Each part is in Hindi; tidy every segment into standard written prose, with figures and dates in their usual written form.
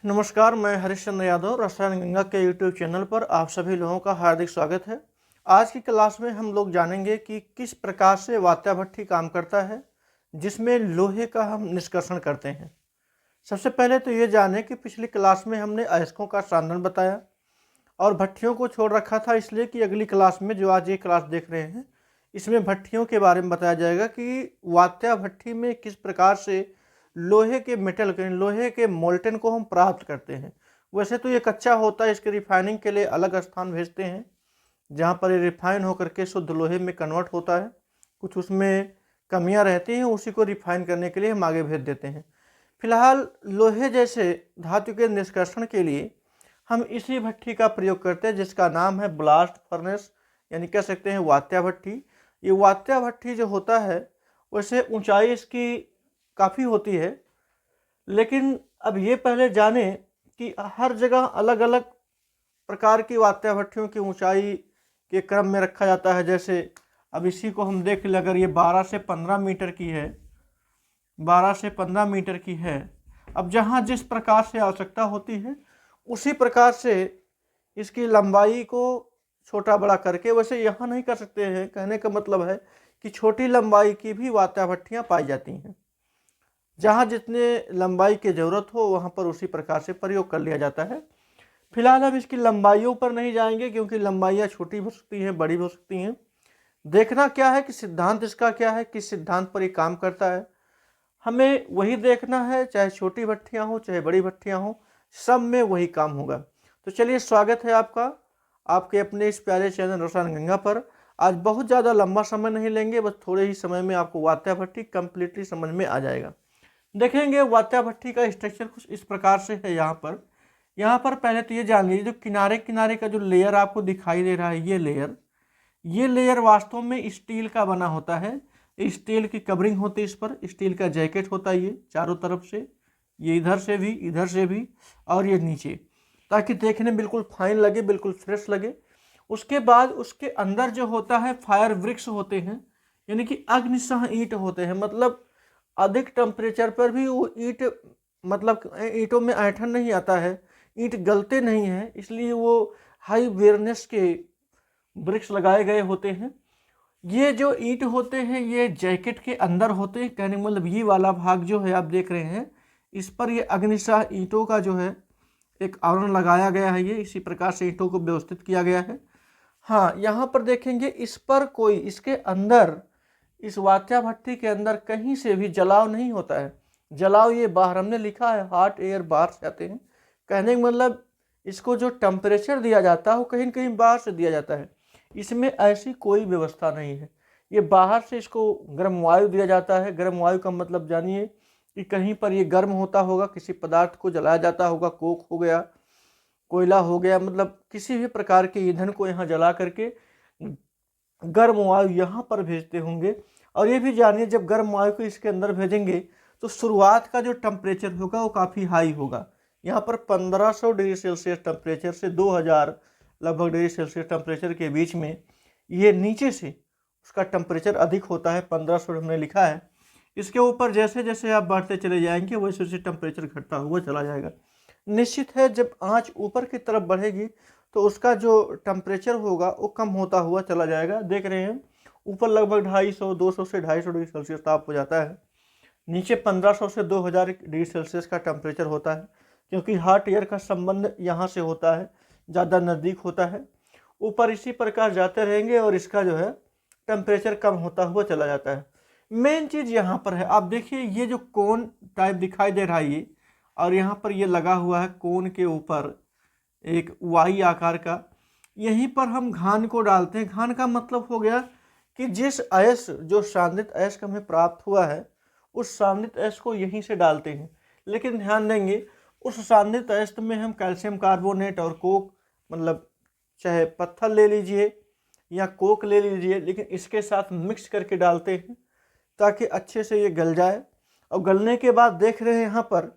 नमस्कार, मैं हरिश्चंद्र यादव रसायन गंगा के यूट्यूब चैनल पर आप सभी लोगों का हार्दिक स्वागत है। आज की क्लास में हम लोग जानेंगे कि किस प्रकार से वात्या भट्ठी काम करता है, जिसमें लोहे का हम निष्कर्षण करते हैं। सबसे पहले तो ये जानें कि पिछली क्लास में हमने अयस्कों का साधन बताया और भट्ठियों को छोड़ रखा था, इसलिए कि अगली क्लास में जो आज ये क्लास देख रहे हैं, इसमें भट्ठियों के बारे में बताया जाएगा कि वात्या भट्ठी में किस प्रकार से लोहे के लोहे के मोल्टन को हम प्राप्त करते हैं। वैसे तो ये कच्चा होता है, इसके रिफाइनिंग के लिए अलग स्थान भेजते हैं, जहाँ पर ये रिफाइन होकर के शुद्ध लोहे में कन्वर्ट होता है। कुछ उसमें कमियां रहती हैं, उसी को रिफाइन करने के लिए हम आगे भेज देते हैं। फिलहाल लोहे जैसे धातु के निष्कर्षण के लिए हम इसी भट्ठी का प्रयोग करते हैं, जिसका नाम है ब्लास्ट फर्नेस, यानी कह सकते हैं वात्या भट्ठी। ये वात्या भट्ठी जो होता है, वैसे ऊंचाई इसकी काफ़ी होती है, लेकिन अब ये पहले जानें कि हर जगह अलग अलग प्रकार की वात्या भट्ठियों की ऊंचाई के क्रम में रखा जाता है। जैसे अब इसी को हम देख लें, अगर ये 12 से 15 मीटर की है, 12 से 15 मीटर की है। अब जहाँ जिस प्रकार से आवश्यकता होती है, उसी प्रकार से इसकी लंबाई को छोटा बड़ा करके, वैसे यहाँ नहीं कर सकते हैं, कहने का मतलब है कि छोटी लंबाई की भी वात्या भट्ठियाँ पाई जाती हैं। जहाँ जितने लंबाई की ज़रूरत हो वहाँ पर उसी प्रकार से प्रयोग कर लिया जाता है। फिलहाल हम इसकी लंबाइयों पर नहीं जाएंगे, क्योंकि लंबाइयाँ छोटी हो सकती हैं, बड़ी हो सकती हैं। देखना क्या है कि सिद्धांत इसका क्या है, किस सिद्धांत पर ये काम करता है, हमें वही देखना है। चाहे छोटी भट्ठियाँ हों चाहे बड़ी भट्ठियाँ हों, सब में वही काम होगा। तो चलिए, स्वागत है आपका आपके अपने इस प्यारे चैनल रसायन गंगा पर। आज बहुत ज़्यादा लंबा समय नहीं लेंगे, बस थोड़े ही समय में आपको वात्या भट्ठी कंप्लीटली समझ में आ जाएगा। देखेंगे वात्या भट्ठी का स्ट्रक्चर कुछ इस प्रकार से है। यहाँ पर पहले तो ये जान लीजिए, जो किनारे किनारे का जो लेयर आपको दिखाई दे रहा है, ये लेयर वास्तव में स्टील का बना होता है। स्टील की कवरिंग होती है, इस पर स्टील का जैकेट होता है, ये चारों तरफ से, ये इधर से भी और ये नीचे, ताकि देखने में बिल्कुल फाइन लगे, बिल्कुल फ्रेश लगे। उसके बाद उसके अंदर जो होता है फायर वृक्ष होते हैं, यानी कि अग्निशह ईंट होते हैं। मतलब अधिक टेम्परेचर पर भी वो ईंट, मतलब ईंटों में ऐंठन नहीं आता है, ईंट गलते नहीं हैं, इसलिए वो हाई वेयरनेस के वृक्ष लगाए गए होते हैं। ये जो ईंट होते हैं ये जैकेट के अंदर होते हैं, कहने का मतलब ये वाला भाग जो है आप देख रहे हैं, इस पर ये अग्निशह ईंटों का जो है एक आवरण लगाया गया है। ये इसी प्रकार से ईंटों को व्यवस्थित किया गया है। हाँ, यहाँ पर देखेंगे इस पर कोई, इसके अंदर, इस वात्या भट्ठी के अंदर कहीं से भी जलाव नहीं होता है। जलाव ये बाहर, हमने लिखा है हॉट एयर बाहर से आते हैं, कहने का मतलब इसको जो टेम्परेचर दिया जाता है वो कहीं न कहीं बाहर से दिया जाता है। इसमें ऐसी कोई व्यवस्था नहीं है, ये बाहर से इसको गर्म वायु दिया जाता है। गर्म वायु का मतलब जानिए कि कहीं पर ये गर्म होता होगा, किसी पदार्थ को जलाया जाता होगा, कोक हो गया, कोयला हो गया, मतलब किसी भी प्रकार के ईंधन को यहाँ जला करके गर्म वायु यहाँ पर भेजते होंगे। और ये भी जानिए, जब गर्म वायु को इसके अंदर भेजेंगे तो शुरुआत का जो टेम्परेचर होगा वो काफ़ी हाई होगा। यहाँ पर 1500 डिग्री सेल्सियस टेम्परेचर से 2000 लगभग डिग्री सेल्सियस टेम्परेचर के बीच में ये नीचे से उसका टेम्परेचर अधिक होता है। 1500 हमने लिखा है। इसके ऊपर जैसे जैसे आप बढ़ते चले जाएंगे वैसे वैसे टेम्परेचर घटता हुआ चला जाएगा। निश्चित है, जब आँच ऊपर की तरफ बढ़ेगी तो उसका जो टेम्परेचर होगा वो कम होता हुआ चला जाएगा। देख रहे हैं ऊपर लगभग 250 200 से 250 डिग्री सेल्सियस ताप हो जाता है, नीचे 1500 से 2000 डिग्री सेल्सियस का टेम्परेचर होता है, क्योंकि हॉट एयर का संबंध यहाँ से होता है, ज़्यादा नज़दीक होता है। ऊपर इसी प्रकार जाते रहेंगे और इसका जो है टेम्परेचर कम होता हुआ चला जाता है। मेन चीज़ यहाँ पर है, आप देखिए ये जो कोन टाइप दिखाई दे रहा है ये, और यहाँ पर ये लगा हुआ है कोन के ऊपर एक वाई आकार का, यहीं पर हम घान को डालते हैं। घान का मतलब हो गया कि जिस अयस्क, जो सांद्रित अयस्क हमें प्राप्त हुआ है, उस सांद्रित अयस्क को यहीं से डालते हैं। लेकिन ध्यान देंगे, उस सांद्रित अयस्क में हम कैल्शियम कार्बोनेट और कोक, मतलब चाहे पत्थर ले लीजिए या कोक ले लीजिए, लेकिन इसके साथ मिक्स करके डालते हैं ताकि अच्छे से ये गल जाए। और गलने के बाद देख रहे हैं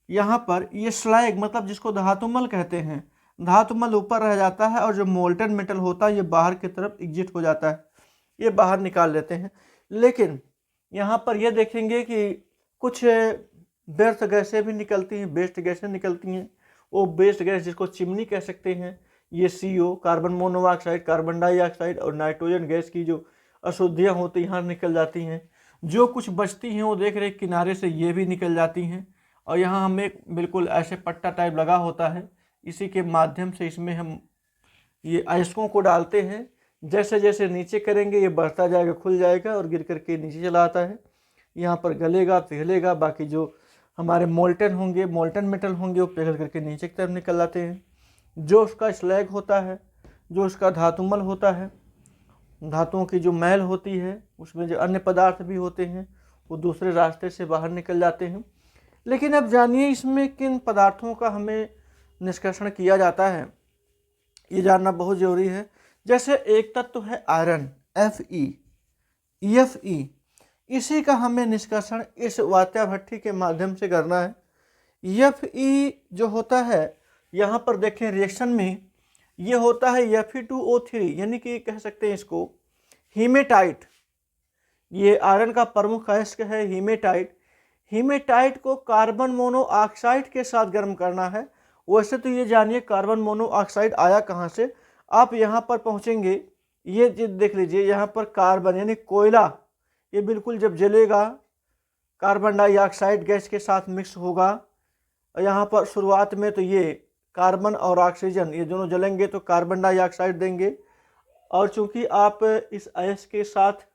यहाँ पर ये स्लैग, मतलब जिसको धातुमल कहते हैं, धातुमल ऊपर रह जाता है और जो मोल्टन मेटल होता है ये बाहर की तरफ एग्जिट हो जाता है, ये बाहर निकाल लेते हैं। लेकिन यहाँ पर ये देखेंगे कि कुछ व्यर्थ गैसें भी निकलती हैं, वेस्ट गैसें निकलती हैं। वो वेस्ट गैस जिसको चिमनी कह सकते हैं, ये CO, carbon monoxide, carbon dioxide और नाइट्रोजन गैस की जो अशुद्धियाँ होती हैं यहाँ निकल जाती हैं। जो कुछ बचती हैं वो देख रहे किनारे से ये भी निकल जाती हैं। और यहाँ हमें बिल्कुल ऐसे पट्टा टाइप लगा होता है, इसी के माध्यम से इसमें हम ये अयस्कों को डालते हैं। जैसे जैसे नीचे करेंगे ये बढ़ता जाएगा, खुल जाएगा और गिर करके नीचे चला आता है। यहाँ पर गलेगा, पिघलेगा, बाकी जो हमारे मोल्टन होंगे, मोल्टन मेटल होंगे, वो पिघल करके नीचे की तरफ निकल आते हैं। जो उसका स्लैग होता है, जो उसका धातुमल होता है, धातुओं की जो मैल होती है, उसमें जो अन्य पदार्थ भी होते हैं वो दूसरे रास्ते से बाहर निकल जाते हैं। लेकिन अब जानिए इसमें किन पदार्थों का हमें निष्कर्षण किया जाता है, ये जानना बहुत ज़रूरी है। जैसे एक तत्व है आयरन, Fe, इसी का हमें निष्कर्षण इस वात्या भट्ठी के माध्यम से करना है। Fe जो होता है, यहाँ पर देखें रिएक्शन में ये होता है Fe2O3, यानी कि कह सकते हैं इसको हीमेटाइट। ये आयरन का प्रमुख अयस्क है हीमेटाइट। हीमेटाइट को कार्बन मोनोऑक्साइड के साथ गर्म करना है। वैसे तो ये जानिए कार्बन मोनोऑक्साइड आया कहाँ से। आप यहाँ पर पहुँचेंगे, ये देख लीजिए, यहाँ पर कार्बन यानी कोयला, ये बिल्कुल जब जलेगा कार्बन डाइऑक्साइड गैस के साथ मिक्स होगा। यहाँ पर शुरुआत में तो ये कार्बन और ऑक्सीजन ये दोनों जलेंगे तो कार्बन डाइऑक्साइड देंगे। और चूंकि आप इस अयस्क के साथ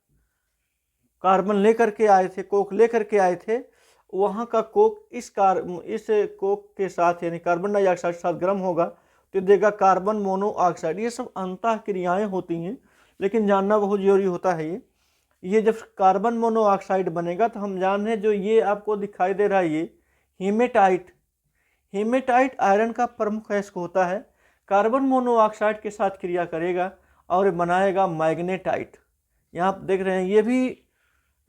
कार्बन लेकर के आए थे, कोक लेकर के आए थे, वहाँ का कोक इस कोक के साथ यानी कार्बन डाइऑक्साइड के साथ गर्म होगा तो देगा कार्बन मोनोऑक्साइड। ये सब अंतः क्रियाएँ होती हैं, लेकिन जानना बहुत जरूरी होता है। ये जब कार्बन मोनोऑक्साइड बनेगा तो हम जान रहे हैं जो ये आपको दिखाई दे रहा है ये हीमेटाइट आयरन का प्रमुख अयस्क होता है। कार्बन मोनोऑक्साइड के साथ क्रिया करेगा और बनाएगा मैग्नेटाइट। यहाँ आप देख रहे हैं ये भी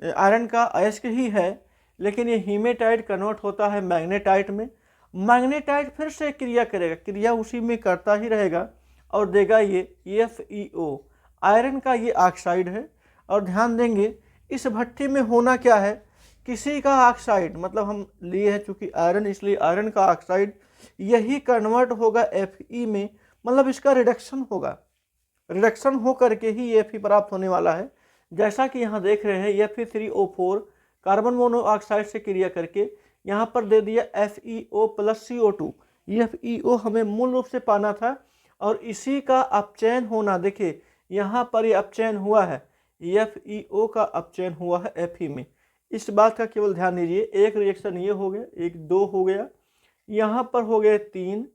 आयरन का अयस्क ही है, लेकिन ये हीमेटाइट कन्वर्ट होता है मैग्नेटाइट में। मैग्नेटाइट फिर से क्रिया करेगा, क्रिया उसी में करता ही रहेगा और देगा ये FeO, आयरन का ये ऑक्साइड है। और ध्यान देंगे इस भट्ठी में होना क्या है, किसी का ऑक्साइड, मतलब हम लिए हैं चूंकि आयरन, इसलिए आयरन का ऑक्साइड यही कन्वर्ट होगा Fe में, मतलब इसका रिडक्शन होगा। रिडक्शन हो करके ही ये Fe प्राप्त होने वाला है। जैसा कि यहाँ देख रहे हैं Fe3O4 कार्बन मोनोऑक्साइड से क्रिया करके यहाँ पर दे दिया FeO प्लस CO2। FeO हमें मूल रूप से पाना था और इसी का अपचयन होना, देखिए यहाँ पर ये अपचयन हुआ है, FeO का अपचयन हुआ है Fe में। इस बात का केवल ध्यान दीजिए। एक रिएक्शन ये हो गया, एक 2 हो गया, यहाँ पर हो गए 3,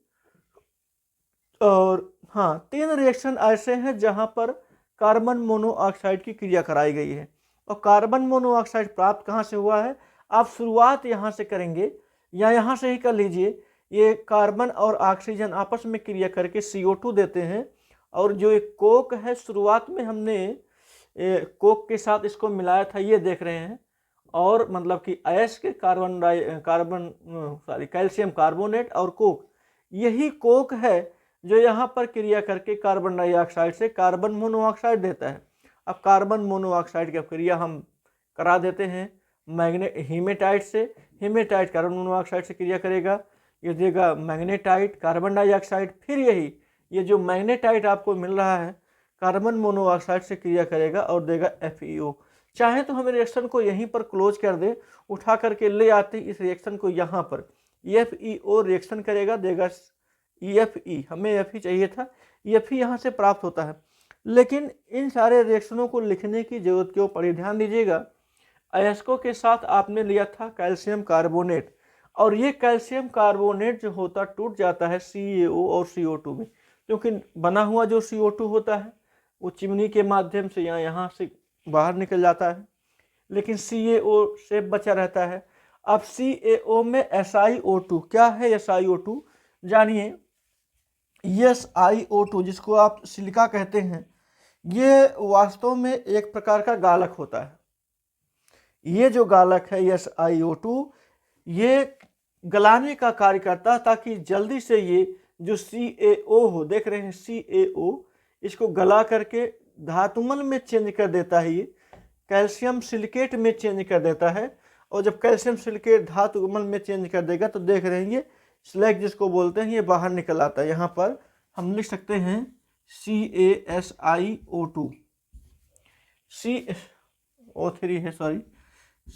और हाँ 3 रिएक्शन ऐसे हैं जहाँ पर कार्बन मोनोऑक्साइड की क्रिया कराई गई है। और कार्बन मोनोऑक्साइड प्राप्त कहाँ से हुआ है, आप शुरुआत यहाँ से करेंगे या यहाँ से ही कर लीजिए। ये कार्बन और ऑक्सीजन आपस में क्रिया करके CO2 देते हैं, और जो एक कोक है शुरुआत में हमने कोक के साथ इसको मिलाया था, ये देख रहे हैं। और मतलब कि अयस्क कैल्शियम कार्बोनेट और कोक, यही कोक है जो यहाँ पर क्रिया करके कार्बन डाइऑक्साइड से कार्बन मोनोऑक्साइड देता है। अब कार्बन मोनोऑक्साइड की क्रिया हम करा देते हैं हीमेटाइट से। हीमेटाइट कार्बन मोनोऑक्साइड से क्रिया करेगा, ये देगा मैग्नेटाइट कार्बन डाइऑक्साइड। फिर ये जो मैग्नेटाइट आपको मिल रहा है कार्बन मोनोऑक्साइड से क्रिया करेगा और देगा FeO। चाहे तो हम रिएक्शन को यहीं पर क्लोज कर दें, उठा करके ले आते इस रिएक्शन को यहाँ पर, FeO रिएक्शन करेगा, देगा Fe, हमें Fe चाहिए था, Fe यहाँ से प्राप्त होता है। लेकिन इन सारे रिएक्शनों को लिखने की जरूरत क्यों पड़ी, ध्यान दीजिएगा। अयस्कों के साथ आपने लिया था कैल्शियम कार्बोनेट, और ये कैल्शियम कार्बोनेट जो होता टूट जाता है CaO और CO2 में, क्योंकि बना हुआ जो CO2 होता है वो चिमनी के माध्यम से यहाँ से बाहर निकल जाता है, लेकिन CaO से बचा रहता है। अब CaO में SiO2, क्या है SiO2 जानिए। SiO2 जिसको आप सिलिका कहते हैं, ये वास्तव में एक प्रकार का गालक होता है। ये जो गालक है SiO2, ये गलाने का कार्य करता है ताकि जल्दी से ये जो CaO हो, देख रहे हैं CaO, इसको गला करके धातुमल में चेंज कर देता है, ये कैल्शियम सिलिकेट में चेंज कर देता है। और जब कैल्शियम सिलिकेट धातु अम्ल में चेंज कर देगा तो देख रहे हैं ये स्लैग जिसको बोलते हैं ये बाहर निकल आता है। यहाँ पर हम लिख सकते हैं CaSiO2 CO3 है, सॉरी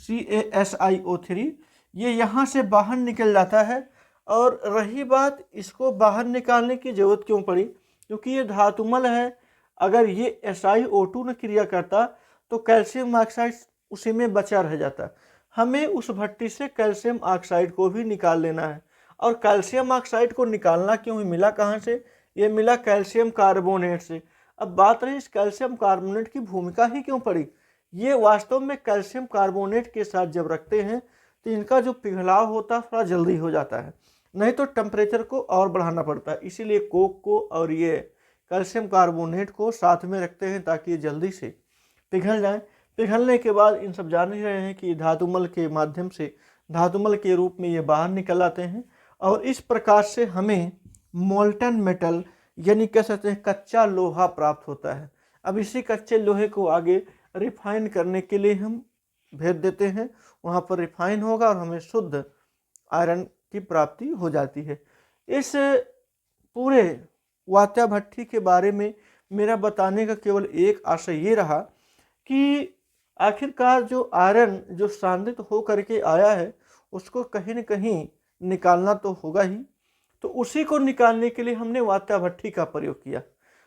CaSiO3 ये यहाँ से बाहर निकल जाता है। और रही बात इसको बाहर निकालने की ज़रूरत क्यों पड़ी, क्योंकि ये धातुमल है। अगर ये SiO2 में क्रिया करता तो कैल्शियम ऑक्साइड उसी में बचा रह जाता। हमें उस भट्टी से कैल्शियम ऑक्साइड को भी निकाल लेना है। और कैल्शियम ऑक्साइड को निकालना क्यों, मिला कहाँ से, ये मिला कैल्शियम कार्बोनेट से। अब बात रही इस कैल्शियम कार्बोनेट की भूमिका ही क्यों पड़ी। ये वास्तव में कैल्शियम कार्बोनेट के साथ जब रखते हैं तो इनका जो पिघलाव होता है थोड़ा जल्दी हो जाता है, नहीं तो टेम्परेचर को और बढ़ाना पड़ता है। इसीलिए कोक को और ये कैल्शियम कार्बोनेट को साथ में रखते हैं ताकि ये जल्दी से पिघल जाए। पिघलने के बाद इन सब जान ही रहे हैं कि धातुमल के माध्यम से, धातुमल के रूप में ये बाहर निकल आते हैं। और इस प्रकार से हमें मोल्टन मेटल यानी कह सकते हैं कच्चा लोहा प्राप्त होता है। अब इसी कच्चे लोहे को आगे रिफाइन करने के लिए हम भेज देते हैं, वहाँ पर रिफाइन होगा और हमें शुद्ध आयरन की प्राप्ति हो जाती है। इस पूरे वात्या भट्टी के बारे में मेरा बताने का केवल एक आशय ये रहा कि आखिरकार जो आयरन जो सांद्रित हो करके आया है उसको कहीं न कहीं निकालना तो होगा ही। तो उसी को निकालने के लिए हमने वात्या भट्टी का प्रयोग किया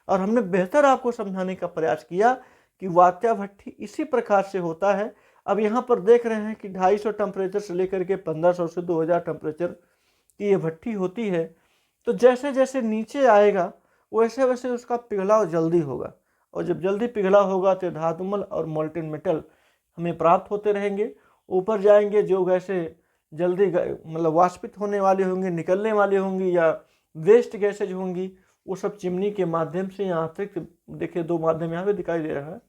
और हमने बेहतर आपको समझाने का प्रयास किया कि वात्या भट्टी इसी प्रकार से होता है। अब यहाँ पर देख रहे हैं कि 250 टेम्परेचर से लेकर के 1500 से 2000 टेम्परेचर की ये भट्टी होती है। तो जैसे जैसे नीचे आएगा वैसे वैसे उसका पिघलाव जल्दी होगा, और जब जल्दी पिघला होगा तो धातुमल और मोल्टेन मेटल हमें प्राप्त होते रहेंगे। ऊपर जाएंगे जो गैसें जल्दी मतलब वाष्पित होने वाली होंगी, निकलने वाली होंगी या वेस्ट गैसेज होंगी, वो सब चिमनी के माध्यम से, यहाँ अतिरिक्त देखिए 2 माध्यम यहाँ पे दिखाई दे रहा है,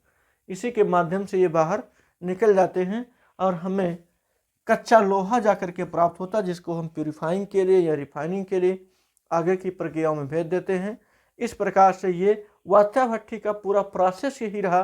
इसी के माध्यम से ये बाहर निकल जाते हैं और हमें कच्चा लोहा जा कर के प्राप्त होता है, जिसको हम प्यूरिफाइंग के लिए या रिफाइनिंग के लिए आगे की प्रक्रियाओं में भेज देते हैं। इस प्रकार से ये वात्या भट्टी का पूरा प्रोसेस यही रहा